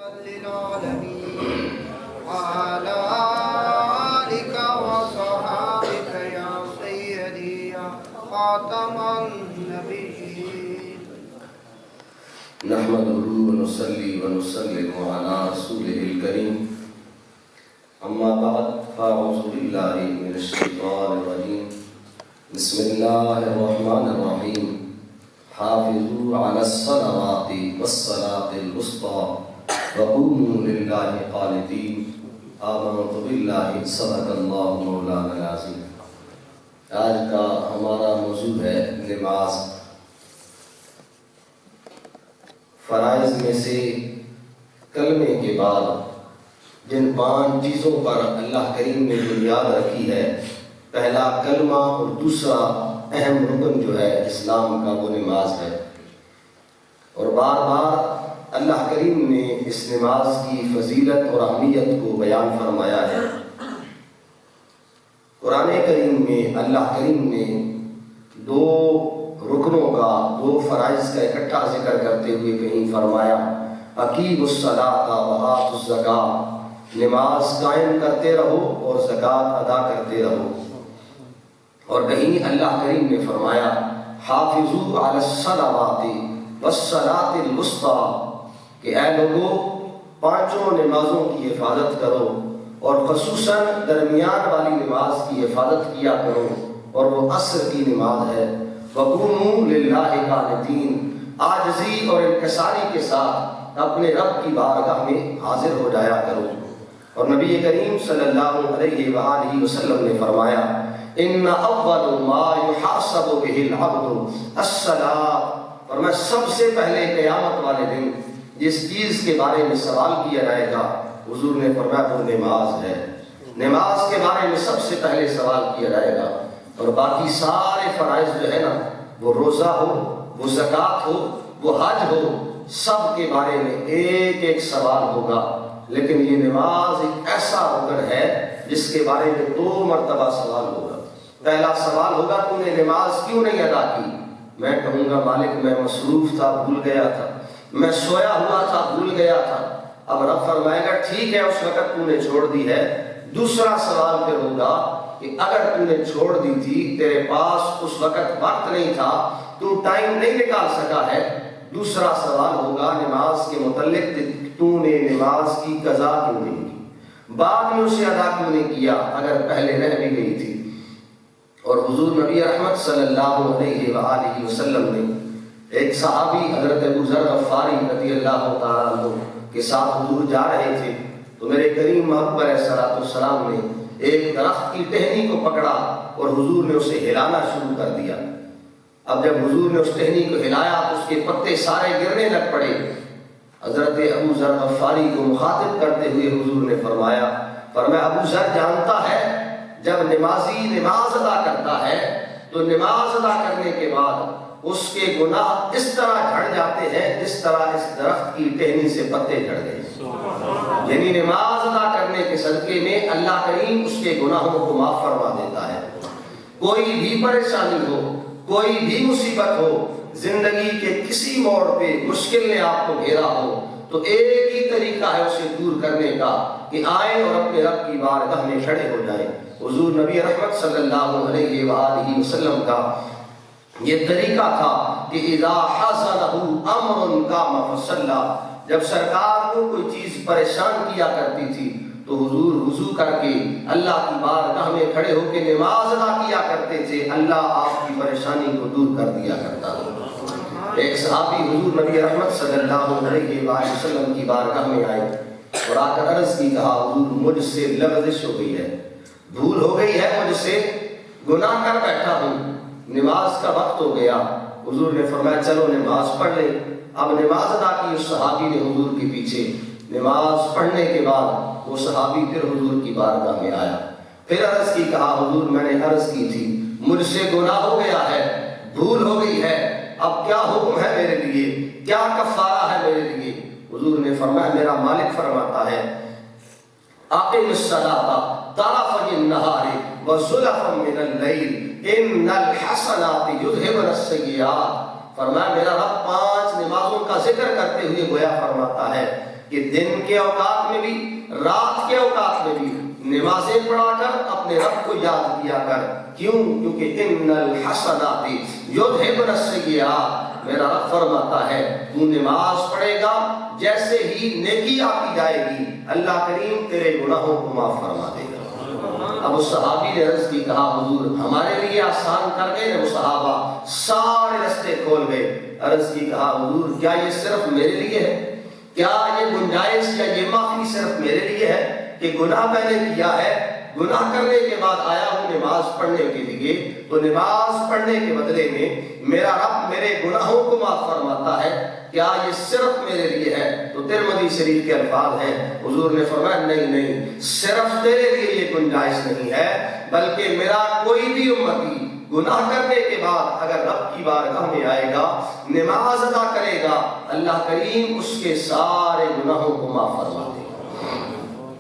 للعالمين وعلى آلك وصحابك يا سيدي يا خاتم النبيين. نحمده ونصلي ونسلم على رسوله الكريم. أما بعد فأعوذ بالله من الشيطان الرجيم. بسم الله الرحمن الرحيم. حافظوا على الصلوات والصلاة الوسطى وقوموا لله قانتين. آمنت بالله صدق الله مولانا العظيم. آج کا ہمارا موضوع ہے نماز. فرائض میں سے کلمے کے بعد جن 5 چیزوں پر اللہ کریم نے بنیاد رکھی ہے، پہلا کلمہ اور دوسرا اہم رکن جو ہے اسلام کا وہ نماز ہے. اور بار بار اللہ کریم نے اس نماز کی فضیلت اور اہمیت کو بیان فرمایا ہے. قرآن کریم میں اللہ کریم نے 2 رکنوں کا 2 فرائض کا اکٹھا ذکر کرتے ہوئے کہیں فرمایا اقیموا الصلاۃ وآتوا الزکاۃ، نماز قائم کرتے رہو اور زکوٰۃ ادا کرتے رہو. اور کہیں اللہ کریم نے فرمایا حافظوا علی الصلوات والصلاۃ الوسطیٰ، کہ اے لوگو 5 نمازوں کی حفاظت کرو اور خصوصاً درمیان والی نماز کی حفاظت کیا کرو، اور وہ عصر کی نماز ہے. وقوموا للہ قانتین، عاجزی اور انکساری کے ساتھ اپنے رب کی بارگاہ میں حاضر ہو جایا کرو. اور نبی کریم صلی اللہ علیہ وآلہ وسلم نے فرمایا ان اول ما یحاسب به العبد الصلاۃ، اور میں سب سے پہلے قیامت والے دن جس چیز کے بارے میں سوال کیا جائے گا، حضور نے فرمایا وہ نماز ہے. نماز کے بارے میں سب سے پہلے سوال کیا جائے گا. اور باقی سارے فرائض جو ہے نا، وہ روزہ ہو، وہ زکوٰۃ ہو، وہ حج ہو، سب کے بارے میں ایک سوال ہوگا. لیکن یہ نماز ایک ایسا رکن ہے جس کے بارے میں 2 مرتبہ سوال ہوگا. پہلا سوال ہوگا تو نے نماز کیوں نہیں ادا کی؟ میں کہوں گا مالک میں مصروف تھا، بھول گیا تھا، میں سویا ہوا تھا، بھول گیا تھا. اب رب فرمائے گا ٹھیک ہے اس وقت تو نے چھوڑ دی ہے. دوسرا سوال پھر ہوگا کہ اگر تو نے چھوڑ دی تھی، تیرے پاس اس وقت وقت نہیں تھا، تو ٹائم نہیں نکال سکا ہے، دوسرا سوال ہوگا نماز کے متعلق تو نے نماز کی قضا کیوں نہیں کی، بعد میں اسے ادا کیوں نہیں کیا اگر پہلے رہ بھی گئی تھی. اور حضور نبی رحمت صلی اللہ علیہ وآلہ وسلم نے ایک صحابی حضرت ابو ذر غفاری رضی اللہ تعالیٰ عنہ کے ساتھ حضور جا رہے تھے، تو میرے کریم محبوب علیہ السلام نے ایک درخت کی ٹہنی کو پکڑا اور حضور نے اسے ہلانا شروع کر دیا. اب جب حضور نے اس ٹہنی کو ہلایا تو اس کے پتے سارے گرنے لگ پڑے. حضرت ابو ذر غفاری کو مخاطب کرتے ہوئے حضور نے فرمایا ابو ذر جانتا ہے جب نمازی نماز ادا کرتا ہے تو نماز ادا کرنے کے بعد اس کے گناہ اس طرح جھڑ جاتے ہیں جس طرح اس درخت کی ٹہنی سے پتے جھڑ گئے. یعنی نماز ادا کرنے کے صدقے میں اللہ کریم اس کے گناہوں کو معاف فرما دیتا ہے. کوئی بھی پریشانی ہو، کوئی بھی مصیبت ہو، زندگی کے کسی موڑ پہ مشکل نے آپ کو گھیرا ہو، تو ایک ہی طریقہ ہے اسے دور کرنے کا کہ آئیں اور اپنے رب کی بارگاہ میں کھڑے ہو جائیں. حضور نبی رحمت صلی اللہ علیہ وآلہ وسلم کا یہ طریقہ تھا کہ اذا حزنہ امر قام فصلی، جب سرکار کو کوئی چیز پریشان کیا کرتی تھی تو حضور وضو کر کے اللہ کی بارگاہ میں کھڑے ہو کے نماز ادا کیا کرتے تھے. اللہ آپ کی پریشانی کو دور کر دیا کرتا ہے. ایک صحابی حضور نبی رحمت صلی اللہ علیہ وآلہ وسلم کی بارگاہ میں آئے اور آ کر عرض کی کہا حضور مجھ سے لغزش ہو گئی ہے، بھول ہو گئی ہے، مجھ سے گناہ کر بیٹھا ہوں، نماز کا وقت ہو گیا. حضور نے فرمایا چلو نماز پڑھ لیں. اب نماز ادا کی اس صحابی نے حضور کے پیچھے. نماز پڑھنے کے بعد وہ صحابی پھر حضور کی بارگاہ میں آیا، پھر عرض کی کہا حضور میں نے عرض کی تھی مجھ سے گناہ ہو گیا ہے، بھول ہو گئی ہے، اب کیا حکم ہے میرے لیے، کیا کفارہ ہے میرے لیے؟ حضور نے فرمایا میرا مالک فرماتا ہے اقم الصلاۃ طرفی النہار وزلفا من اللیل ان الحسنات یذہبن السیئات. فرمایا میرا رب 5 نمازوں کا ذکر کرتے ہوئے گویا فرماتا ہے کہ دن کے اوقات میں بھی رات کے اوقات میں بھی نمازیں پڑھا کر اپنے رب کو یاد کیا کر. کیوں؟ کیونکہ ان الحسنات یذھبن السیئات، میرا رب فرماتا ہے تو نماز پڑھے گا جیسے ہی نیکی آتی جائے گی اللہ کریم تیرے گناہوں کو معاف فرما دے گا. اب اس صحابی نے عرض کی، کہا حضور ہمارے لیے آسان کر گئے. وہ صحابہ سارے راستے کھول گئے. عرض کی، کہا حضور کیا یہ صرف میرے لیے ہے؟ کیا یہ گنجائش یا یہ معافی صرف میرے لیے ہے کہ گناہ میں نے کیا ہے، گناہ کرنے کے بعد آیا ہوں نماز پڑھنے کے لیے، تو نماز پڑھنے کے بدلے میں میرا رب میرے گناہوں کو معاف فرماتا ہے، کیا یہ صرف میرے لیے ہے؟ تو ترمذی شریف کے الفاظ ہیں، حضور نے فرمایا نہیں نہیں، صرف تیرے لیے یہ گنجائش نہیں ہے، بلکہ میرا کوئی بھی امتی گناہ کرنے کے بعد اگر رب کی بارگاہ میں آئے گا، نماز ادا کرے گا، اللہ کریم اس کے سارے گناہوں کو معاف فرما دے گا.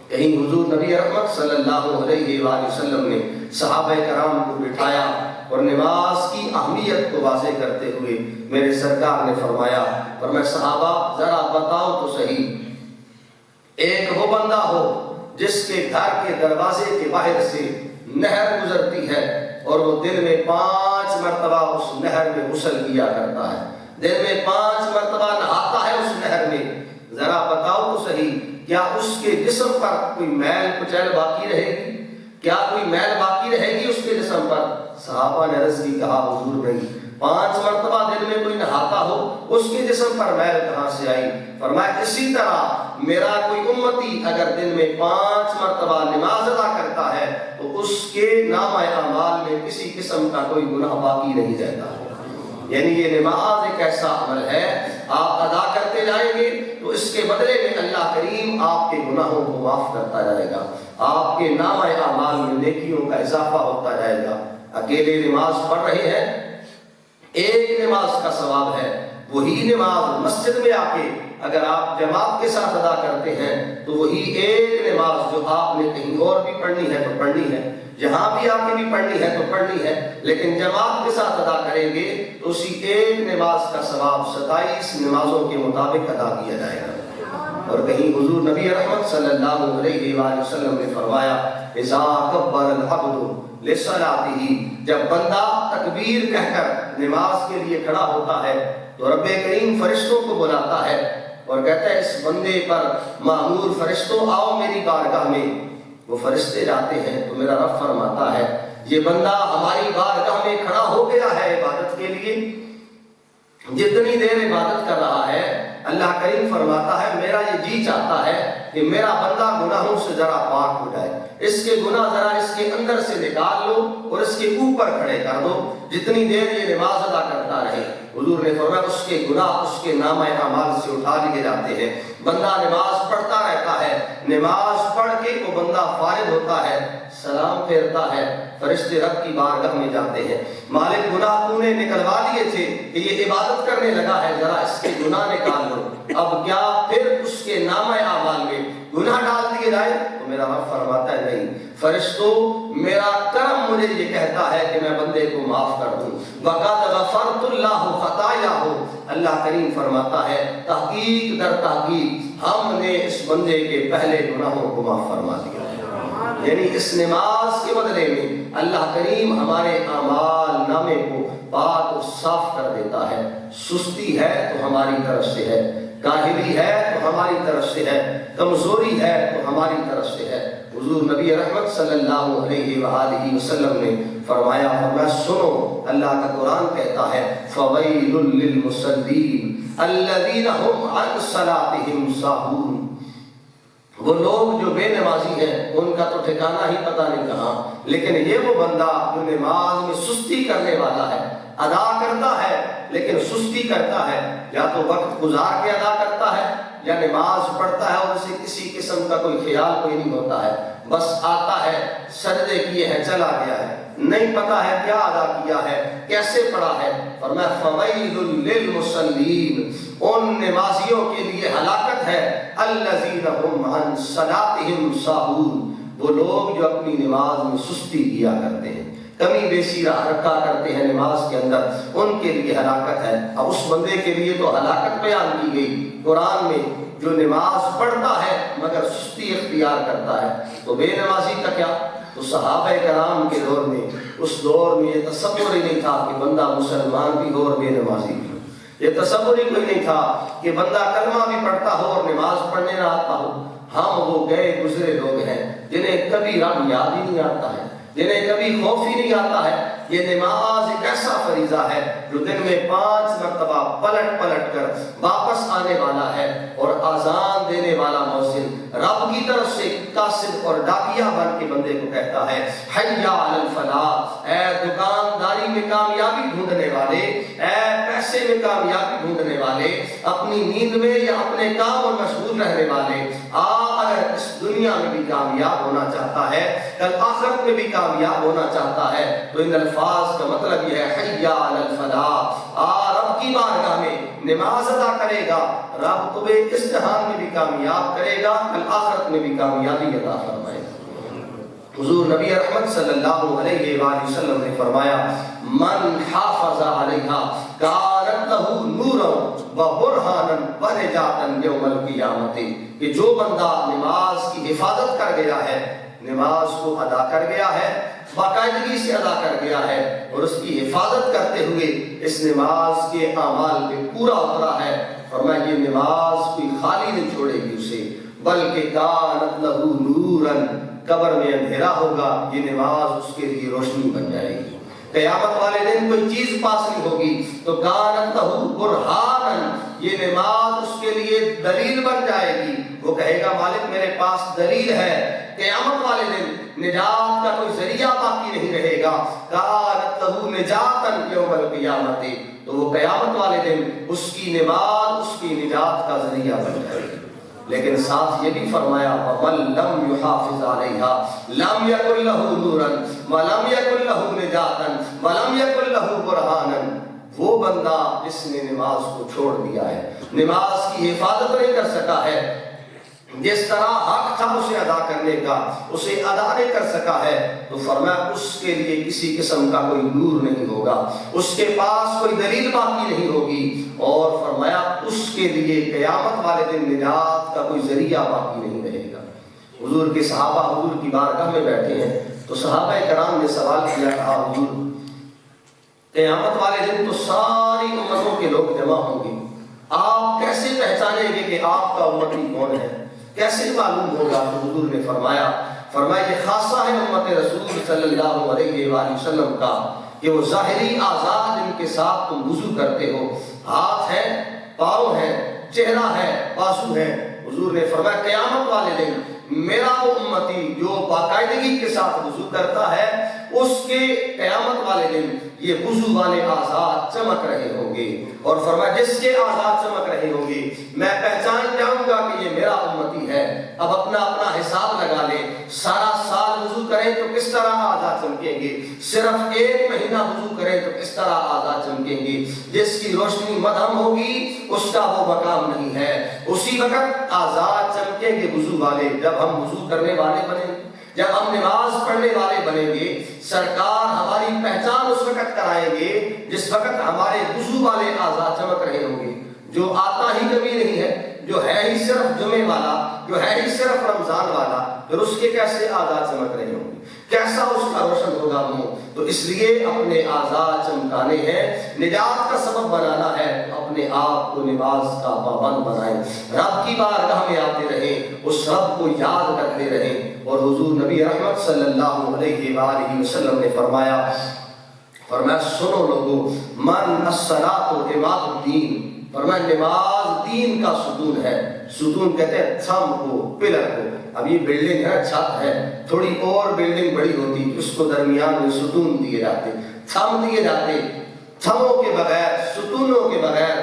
کہیں حضور نبی رحمت صلی اللہ علیہ وآلہ وسلم نے صحابہ کرام کو بٹھایا اور نماز کی اہمیت کو واضح کرتے ہوئے میرے سرکار نے فرمایا صحابہ ذرا بتاؤ تو صحیح، ایک وہ بندہ ہو جس کے گھر کے دروازے کے باہر سے نہر گزرتی ہے اور وہ دن میں 5 مرتبہ اس نہر میں غسل کیا کرتا ہے، دن میں 5 مرتبہ نہاتا ہے اس نہر میں، ذرا بتاؤ تو صحیح کیا اس کے جسم پر کوئی میل کچیل باقی رہے گی؟ کیا کوئی میل باقی رہے گی اس کے جسم پر؟ صحابہ نے عرض کی، کہا حضور نہیں، 5 مرتبہ دن میں کوئی نہاتا ہو اس کے جسم پر میل کہاں سے آئی؟ فرمایا اسی طرح میرا کوئی امتی اگر دن میں 5 مرتبہ نماز ادا کرتا ہے تو اس کے نامہ اعمال میں کسی قسم کا کوئی گناہ باقی نہیں رہتا. یعنی یہ نماز ایک ایسا عمل ہے آپ ادا کرتے جائیں گے تو اس کے بدلے میں اللہ کریم آپ کے گناہوں کو معاف کرتا جائے گا، آپ کے نامہ اعمال میں نیکیوں کا اضافہ ہوتا جائے گا. اکیلے نماز پڑھ رہے ہیں، ایک نماز کا ثواب ہے، وہی نماز مسجد میں آ کے اگر آپ جماعت کے ساتھ ادا کرتے ہیں تو وہی ایک نماز جو آپ نے کہیں اور بھی پڑھنی ہے تو پڑھنی ہے، جہاں بھی آپ نے بھی پڑھنی ہے تو پڑھنی ہے، لیکن جماعت کے ساتھ ادا کریں گے تو اسی ایک نماز کا ثواب 27 نمازوں کے مطابق ادا کیا جائے گا. اور کہیں حضور نبی رحمت صلی اللہ علیہ وآلہ وسلم نے فرمایا اذا کبر العبد لصلاته، جب بندہ تکبیر کہہ کر نماز کے لیے کھڑا ہوتا ہے تو رب کریم فرشتوں کو بلاتا ہے اور کہتا ہے اس بندے پر مامور فرشتوں آؤ میری بارگاہ میں. وہ فرشتے جاتے ہیں تو میرا رب فرماتا ہے یہ بندہ ہماری بارگاہ میں کھڑا ہو گیا ہے عبادت کے لیے، جتنی دیر عبادت کر رہا ہے اللہ کریم فرماتا ہے میرا یہ جی چاہتا ہے کہ میرا بندہ گناہوں سے ذرا پاک ہو جائے، اس کے گناہ ذرا اس کے اندر سے نکال لو اور اس کے اوپر کھڑے کر دو، جتنی دیر یہ نماز ادا کرتا رہے. حضور نے فرمایا اس کے گناہ اس کے نامہ اعمال سے اٹھا لیے جاتے ہیں. بندہ نماز پڑھتا رہتا ہے، نماز پڑھ کے وہ بندہ فارغ ہوتا ہے، سلام پھیرتا ہے، فرشتے رب کی بارگاہ میں جاتے ہیں، مالک گناہ تو نے نکلوا لیے تھے کہ یہ عبادت کرنے لگا ہے، ذرا اس کے گناہ نکال لو. اب کیا پھر اس کے نامہ اعمال میں گناہ ڈال دیے جائے؟ تو میرا رب فرماتا ہے نہیں، فرشتوں میرا کرم مجھے یہ کہتا ہے کہ میں بندے کو معاف کر دوں. وَقَدْ غَفَرْتُ اللَّهُ خَطَايَاهُ، اللہ کریم فرماتا ہے تحقیق در تحقیق ہم نے اس بندے کے پہلے گناہوں کو معاف فرما دیا. یعنی اس نماز کے بدلے میں اللہ کریم ہمارے اعمال نامے کو پاک اور صاف کر دیتا ہے. سستی ہے تو ہماری طرف سے ہے، کاہلی ہے تو ہماری طرف سے ہے، کمزوری ہے تو ہماری طرف سے ہے. حضور نبی رحمت صلی اللہ علیہ وآلہ وسلم نے فرمایا سنو اللہ کا قرآن کہتا ہے فویل للمصلین الذین هم عن صلاتهم ساہون، وہ لوگ جو بے نمازی ہیں ان کا تو ٹھکانہ ہی پتہ نہیں کہاں، لیکن یہ وہ بندہ جو نماز میں سستی کرنے والا ہے، ادا کرتا ہے لیکن سستی کرتا ہے، یا تو وقت گزار کے ادا کرتا ہے یا نماز پڑھتا ہے اور اسے کسی قسم کا کوئی خیال کوئی نہیں ہوتا ہے، بس آتا ہے سجدے کیے ہیں چلا گیا ہے، نہیں پتا ہے کیا ادا کیا ہے کیسے پڑھا ہے. فرمایا فویل للمصلین، ان نمازیوں کے لیے ہلاکت ہے، الذین هم عن صلاتهم ساہون، وہ لوگ جو اپنی نماز میں سستی کیا کرتے ہیں، کمی بیسی رکھا کرتے ہیں نماز کے اندر، ان کے لیے ہلاکت ہے. اب اس بندے کے لیے تو ہلاکت بیان کی گئی قرآن میں جو نماز پڑھتا ہے مگر سستی اختیار کرتا ہے تو بے نمازی کا کیا؟ تو صحابہ کرام کے دور میں، اس دور میں یہ تصور ہی نہیں تھا کہ بندہ مسلمان بھی ہو اور بے نمازی بھی ہو. یہ تصور ہی کوئی نہیں تھا کہ بندہ کلمہ بھی پڑھتا ہو اور نماز پڑھنے نہ آتا ہو. ہم وہ گئے گزرے لوگ ہیں جنہیں کبھی رب یاد ہی نہیں آتا ہے، جنہیں کبھی خوف ہی نہیں آتا ہے. یہ نماز ایک ایسا فریضہ ہے جو دن میں 5 مرتبہ پلٹ کر واپس آنے والا ہے، اور آذان دینے والا مؤذن رب کی طرف سے قاصد اور ڈاکیا بن کے بندے کو کہتا ہے حی علی الفلاح. اے دکانداری میں کامیابی ڈھونڈنے والے، اے پیسے میں کامیابی ڈھونڈنے والے، اپنی نیند میں یا اپنے کام اور مشغول رہنے والے، اگر اس دنیا میں بھی کامیاب ہونا چاہتا ہے، کل آخرت میں بھی کامیاب ہونا چاہتا ہے، تو ان الفاظ کا مطلب یہ ہے حی علی الفلاح. رب کی بارگاہ میں نماز ادا کرے گا، رب تمہیں اس جہان میں بھی کامیاب کرے گا، کل آخرت میں بھی کامیابی عطا فرمائے گا. حضور نبی رحمت صلی اللہ علیہ وآلہ وسلم نے فرمایا من حافظ علیہا کانت لہ نورا وبرہانا ونجاتا یوم القیامت. کہ جو بندہ نماز کی حفاظت کر گیا ہے، نماز کو ادا کر گیا ہے، باقاعدگی سے ادا کر گیا ہے، اور اس کی حفاظت کرتے ہوئے اس نماز کے اعمال پہ پورا اترا ہے، فرمایا یہ نماز کوئی خالی نہیں چھوڑے گی اسے، بلکہ کانت لہ نورا، قبر میں اندھیرا ہوگا، یہ نماز اس کے لیے روشنی بن جائے گی. قیامت والے دن کوئی چیز پاس نہیں ہوگی تو کانت لہ برہانا، یہ نماز اس کے لیے دلیل بن جائے گی. وہ کہے گا مالک میرے پاس دلیل ہے. قیامت والے دن نجات کا کوئی ذریعہ باقی نہیں رہے گا. کانت لہ نجاتا یوم القیامت، تو وہ قیامت والے دن اس کی نماز اس کی نجات کا ذریعہ بن جائے گی. لیکن ساتھ یہ بھی فرمایا وَمَن لَمْ يُحَافِظْ عَلَيْهَا لَمْ يَكُنْ لَهُ نُورًا وَلَمْ يَكُنْ لَهُ نِجَاتًا وَلَمْ يَكُنْ لَهُ بُرْهَانًا. وہ بندہ جس نے نماز کو چھوڑ دیا ہے، نماز کی حفاظت نہیں کر سکا ہے، جس طرح حق تھا اسے ادا کرنے کا اسے ادا نہیں کر سکا ہے، تو فرمایا اس کے لیے کسی قسم کا کوئی نور نہیں ہوگا، اس کے پاس کوئی دلیل باقی نہیں ہوگی، اور فرمایا اس کے لیے قیامت والے دن نجات کا کوئی ذریعہ باقی نہیں رہے گا. حضور کے صحابہ حضور کی بارگاہ میں بیٹھے ہیں تو صحابہ کرام نے سوال کیا تھا حضور قیامت والے دن تو ساری امتوں کے لوگ جمع ہوں گے، آپ کیسے پہچانیں گے کہ آپ کا امتی کون ہے، کیسے معلوم ہوگا؟ تو حضور نے فرمایا یہ خاصہ ہے امت رسول صلی اللہ علیہ وآلہ وسلم کا کہ وہ ظاہری اعضاء جن کے ساتھ تم وضو کرتے ہو، ہاتھ ہے، پاؤں ہے، چہرہ ہے، بازو ہے. حضور نے فرمایا قیامت والے دن میرا وہ امتی جو باقاعدگی کے ساتھ وضو کرتا ہے، اس کے قیامت والے دن یہ وضو والے اعضاء چمک رہے ہوں گے، اور فرمایا جس کے اعضاء چمک رہے ہوں گے میں پہچان جاؤں گا کہ یہ میرا امتی ہے. اب اپنا حساب لگا لیں، سارا سال وضو کریں تو کس طرح اعضاء چمکیں گے، صرف 1 مہینہ وضو کریں تو کس طرح اعضاء چمکیں گے. جس کی روشنی مدھم ہوگی اس کا وہ مقام نہیں ہے. اسی وقت اعضاء چمکیں گے وضو والے جب ہم وضو کرنے والے بنیں گے، جب ہم نماز پڑھنے والے بنیں گے. سرکار ہماری پہچان اس وقت کرائیں گے جس وقت ہمارے وضو والے اعضاء چمک رہے ہوں گے. جو آتا ہی کبھی نہیں ہے، جو ہے ہی صرف جمعے والا، جو ہے ہی صرف رمضان والا، پھر اس کے کیسے اعضاء چمک رہے ہوں گے، کیسا اس کا روشن ہوگا منہ. تو اس لیے اپنے اعضاء چمکانے ہیں، نجات کا سبب بنانا ہے، اپنے آپ کو نماز کا پابند بنائیں، رب کی بارگاہ میں آتے رہیں، اس رب کو یاد کرتے رہیں. اور حضور نبی رحمت صلی اللہ علیہ وآلہ وسلم نے فرمایا سنو لوگو من الصلاۃ عماد الدین، فرمایا نماز دین کا ستون ہے. ستون کہتے ہیں تھم کو، پلر کو. اب یہ بلڈنگ ہے، چھت ہے، تھوڑی اور بلڈنگ بڑی ہوتی اس کو درمیان میں ستون دیے جاتے، تھم دیے جاتے. تھموں کے بغیر، ستونوں کے بغیر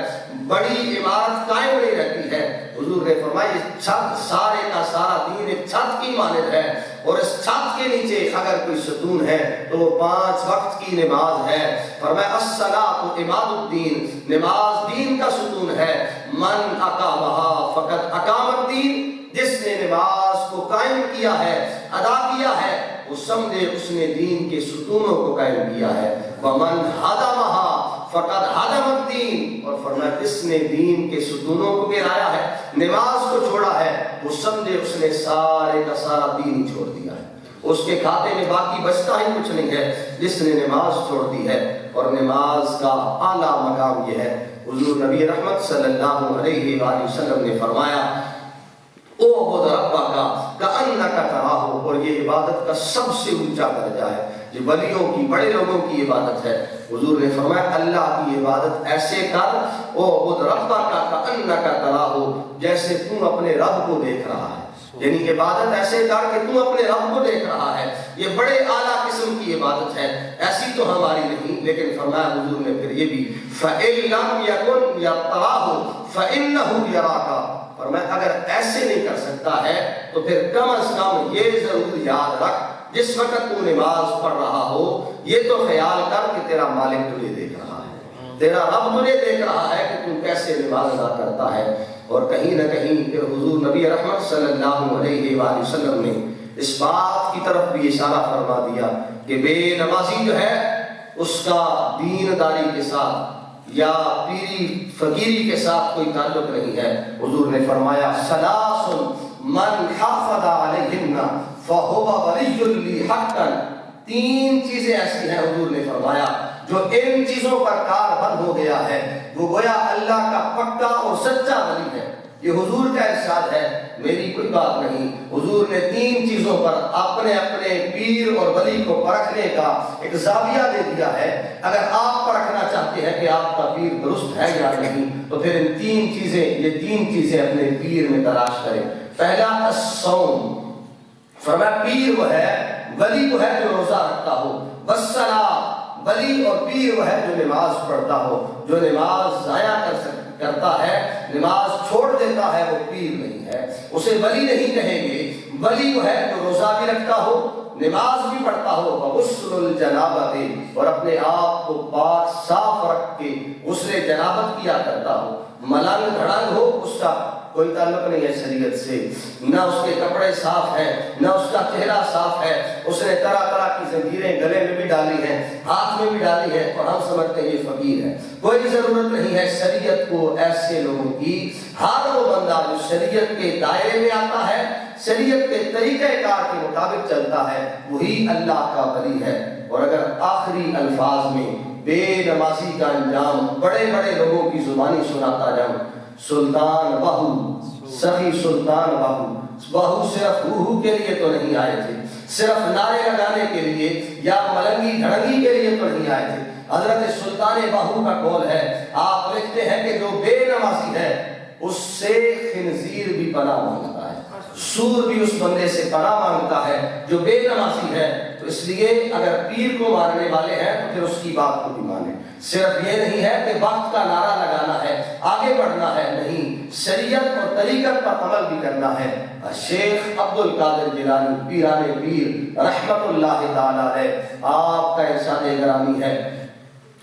بڑی عمارت قائم نہیں رہتی ہے. حضور نے فرمایا چھت سارے کا سارا دین ایک چھت کی مانند ہے، اور اس چھت کے نیچے اگر کوئی ستون ہے تو وہ 5 وقت کی نماز ہے. فرمایا الصلاۃ عماد الدین، نماز دین کا ستون ہے. من اقامہا فقط اقام الدین، جس نے نماز کو قائم کیا ہے، ادا کیا ہے، وہ سمجھے اس نے دین کے ستونوں کو قائم کیا ہے. ومن ہدمہا فقد ہدم الدین، اور فرمایا جس نے دین کے ستونوں کو گرایا ہے، نماز کو چھوڑا ہے، وہ سمجھے اس نے سارے کا سارا دین چھوڑ دیا ہے، اس کے کھاتے میں باقی بچتا ہی کچھ نہیں ہے جس نے نماز چھوڑ دی ہے۔ اور نماز کا اعلیٰ مقام یہ ہے، حضور نبی رحمت صلی اللہ علیہ وآلہ وسلم نے فرمایا اعبد ربک کأنک تراہ، اور یہ عبادت کا سب سے اونچا درجہ ہے، یہ ولیوں کی، بڑے لوگوں کی عبادت ہے۔ حضور نے فرمایا اللہ کی عبادت ایسے کر، اعبد ربک کأنک تراہ، جیسے تم اپنے رب کو دیکھ رہا ہے، یعنی عبادت ایسے کر کہ تم اپنے رب کو دیکھ رہا ہے۔ یہ بڑے اعلیٰ قسم کی عبادت ہے، ایسی تو ہماری نہیں، لیکن فرمایا حضور نے پھر یہ بھی فَإِن لَمْ يَكُنْ يَرَاهُ فَإِنَّهُ يَرَاكَ، فرمایا اگر ایسے نہیں کر سکتا ہے تو پھر کم از کم یہ ضرور یاد رکھ جس وقت تو نماز پڑھ رہا ہو یہ تو خیال کر کہ تیرا مالک تجھے دیکھ رہا ہے، تیرا رب تجھے دیکھ رہا ہے کہ تم کیسے نماز ادا کرتا ہے۔ اور کہیں نہ کہیں پھر حضور نبی رحمت صلی اللہ علیہ وآلہ وسلم نے اس بات کی طرف بھی اشارہ فرما دیا کہ بے نمازی جو ہے اس کا دین داری کے ساتھ یا پیری فقیری کے ساتھ کوئی تعلق نہیں ہے۔ حضور نے فرمایا ثلاث من حافظ علیہن فہو ولی لی حقا، تین چیزیں ایسی ہیں حضور نے فرمایا جو ان چیزوں پر کاربند ہو گیا ہے وہ گویا اللہ کا پکا اور سچا ولی ہے۔ یہ حضور کا ارشاد ہے، میری کوئی بات نہیں۔ حضور نے تین چیزوں پر اپنے اپنے پیر اور ولی کو پرکھنے کا ایک زاویہ دے دیا ہے۔ اگر آپ پرکھنا چاہتے ہیں کہ آپ کا پیر درست ہے یا نہیں تو پھر ان تین چیزیں اپنے پیر میں تلاش کریں۔ پہلا الصوم، فرمایا پیر وہ ہے، ولی وہ ہے جو روزہ رکھتا ہو، والصلاۃ، ولی اور پیر وہ ہے جو نماز پڑھتا ہو، جو نماز ضائع کرتا ہے، نماز چھوڑ دیتا ہے، وہ پیر نہیں ہے، اسے ولی نہیں کہیں گے۔ ولی وہ ہے جو روزہ بھی رکھتا ہو، نماز بھی پڑھتا ہو، غسل الجنابۃ، اور اپنے آپ کو پاک صاف رکھ کے غسل جنابت کیا کرتا ہو، ملنگ دھڑنگ ہو اس کا کوئی تعلق نہیں ہے شریعت سے، نہ اس کے کپڑے صاف ہیں نہ اس کا چہرہ صاف ہے، اس نے طرح طرح کی زنجیریں گلے میں بھی ڈالی ہیں، ہاتھ میں بھی ڈالی ہیں، اور ہم سمجھتے ہیں یہ فقیر ہے۔ کوئی ضرورت نہیں ہے شریعت کو ایسے لوگوں کی۔ ہر وہ بندہ جو شریعت کے دائرے میں آتا ہے، شریعت کے طریقہ کار کے مطابق چلتا ہے، وہی اللہ کا ولی ہے۔ اور اگر آخری الفاظ میں بے نمازی کا انجام بڑے بڑے لوگوں کی زبانی سناتا جاؤں، سلطان بہو، سخی سلطان بہو، بہو صرف ہو کے لیے تو نہیں آئے تھے، صرف نعرے لگانے کے لیے یا ملنگی دھڑنگی کے لیے تو نہیں آئے تھے۔ حضرت سلطان بہو کا قول ہے، آپ لکھتے ہیں کہ جو بے نمازی ہے اس سے خنزیر بھی پناہ مانگتا ہے، سور بھی اس بندے سے پناہ مانگتا ہے جو بے نمازی ہے۔ تو اس لیے اگر پیر کو ماننے والے ہیں تو پھر اس کی بات کو بھی مانیں۔ صرف یہ نہیں ہے کہ وقت کا نعرہ لگانا ہے، آگے بڑھنا ہے، نہیں، شریعت اور طریقت پر عمل بھی کرنا ہے۔ شیخ عبد القادر جیلانی پیران پیر رحمت اللہ تعالی علیہ، آپ کا ارشاد گرامی ہے،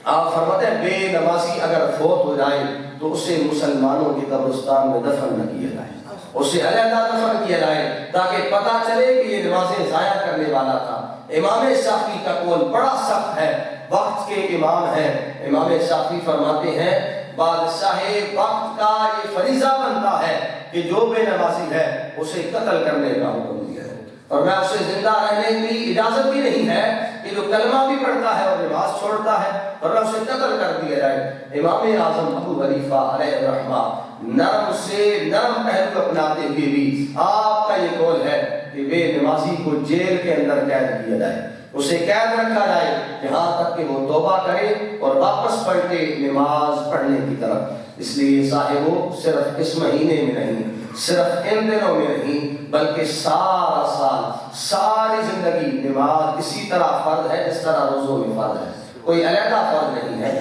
آپ فرماتے ہیں بے نمازی اگر فوت ہو جائے تو اسے مسلمانوں کے قبرستان میں دفن نہ کیا جائے، اسے علیحدہ دفن کیا جائے تاکہ پتہ چلے کہ یہ نمازیں ضائع کرنے والا تھا۔ امام شافعی کا قول بڑا سخت ہے، وقت کے امام ہیں، امام شافعی فرماتے ہیں بادشاہ وقت کا یہ فریضہ بنتا ہے کہ جو بے نمازی ہے اسے قتل کرنے کا حکم دیا ہے، اور میں اسے زندہ رہنے کی اجازت بھی نہیں ہے کہ جو کلمہ بھی پڑھتا ہے اور نماز چھوڑتا ہے اور اسے قتل کر دیا جائے۔ امام اعظم ابو حنیفہ علیہ الرحمہ نرم سے نرم پہلو اپناتے ہوئے بھی آپ کا یہ قول ہے کہ بے نمازی کو جیل کے اندر قید کیا جائے، اسے قید رکھا جائے یہاں تک کہ وہ توبہ کرے اور واپس پلٹے نماز پڑھنے کی طرف۔ اس لیے صاحبو صرف اس مہینے میں نہیں، صرف ان دنوں میں نہیں، بلکہ سارا سال، ساری زندگی نماز اسی طرح فرض ہے جس طرح روزوں میں فرض ہے، کوئی علیحدہ فرض نہیں ہے۔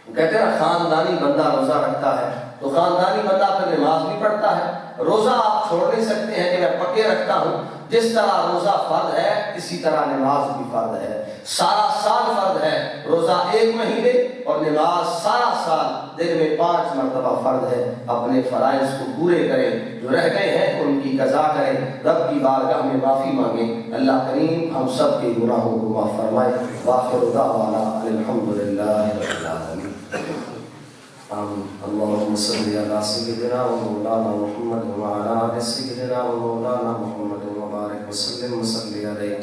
کہتے ہیں خاندانی بندہ روزہ رکھتا ہے تو خاندانی بندہ پھر نماز بھی پڑھتا ہے۔ روزہ آپ چھوڑ نہیں سکتے ہیں کہ میں پکے رکھتا ہوں، جس طرح روزہ فرض ہے اسی طرح نماز بھی فرض ہے، سارا سال فرض ہے، روزہ ایک مہینے اور نماز سارا سال دن میں 5 مرتبہ فرض ہے۔ اپنے فرائض کو پورے کریں، جو رہ گئے ہیں ان کی کی قضا کریں، رب کی بارگاہ میں معافی مانگیں۔ اللہ کریم ہم سب کے گناہوں کو معاف فرمائے۔ وآخر دعوانا الحمدللہ رب العالمین۔ اللهم صل على سيدنا ومولانا محمد وعلى آل سيدنا ومولانا محمد وبارك وسلم وصل عليه۔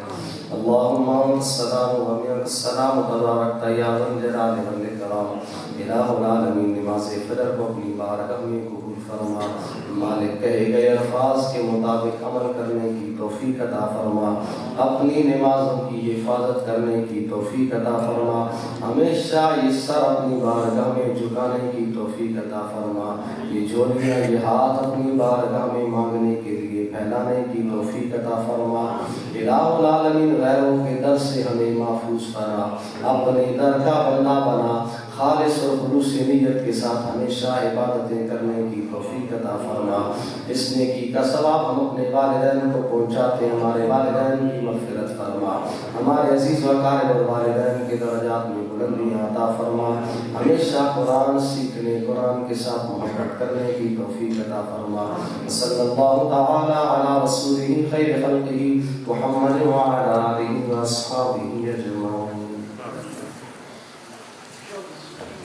اللهم انت السلام ومنك السلام تبارك يا ذا الجلال والإكرام۔ الہ العالمین، نماز فجر کو اپنی بارگاہ میں قبول فرما۔ مالک کہے گئے الفاظ کے مطابق عمل کرنے کی توفیق عطا فرما۔ اپنی نمازوں کی حفاظت کرنے کی توفیق عطا فرما۔ ہمیشہ یہ سر اپنی بارگاہ میں جھکانے کی توفیق عطا فرما۔ یہ جوڑیاں، یہ ہاتھ اپنی بارگاہ میں مانگنے کے لیے پھیلانے کی توفیق عطا فرما۔ الہ العالمین، غیروں کے در سے ہمیں محفوظ کرا، اپنے در کا بندہ بنا۔ خالص اور خلوص نیت کے ساتھ ہمیشہ عبادتیں کرنے کی توفیق عطا فرما۔ اس نیکی کا ثواب ہم اپنے والدین کو پہنچاتے ہیں، ہمارے والدین کی مغفرت فرما۔ ہمارے عزیز و اقارب اور والدین کے درجات میں بلندیاں عطا فرما۔ ہمیشہ قرآن سیکھنے، قرآن کے ساتھ محبت کرنے کی توفیق عطا فرما۔ صلی اللہ تعالی علی رسولہ خیر خلقہ محمد وعلی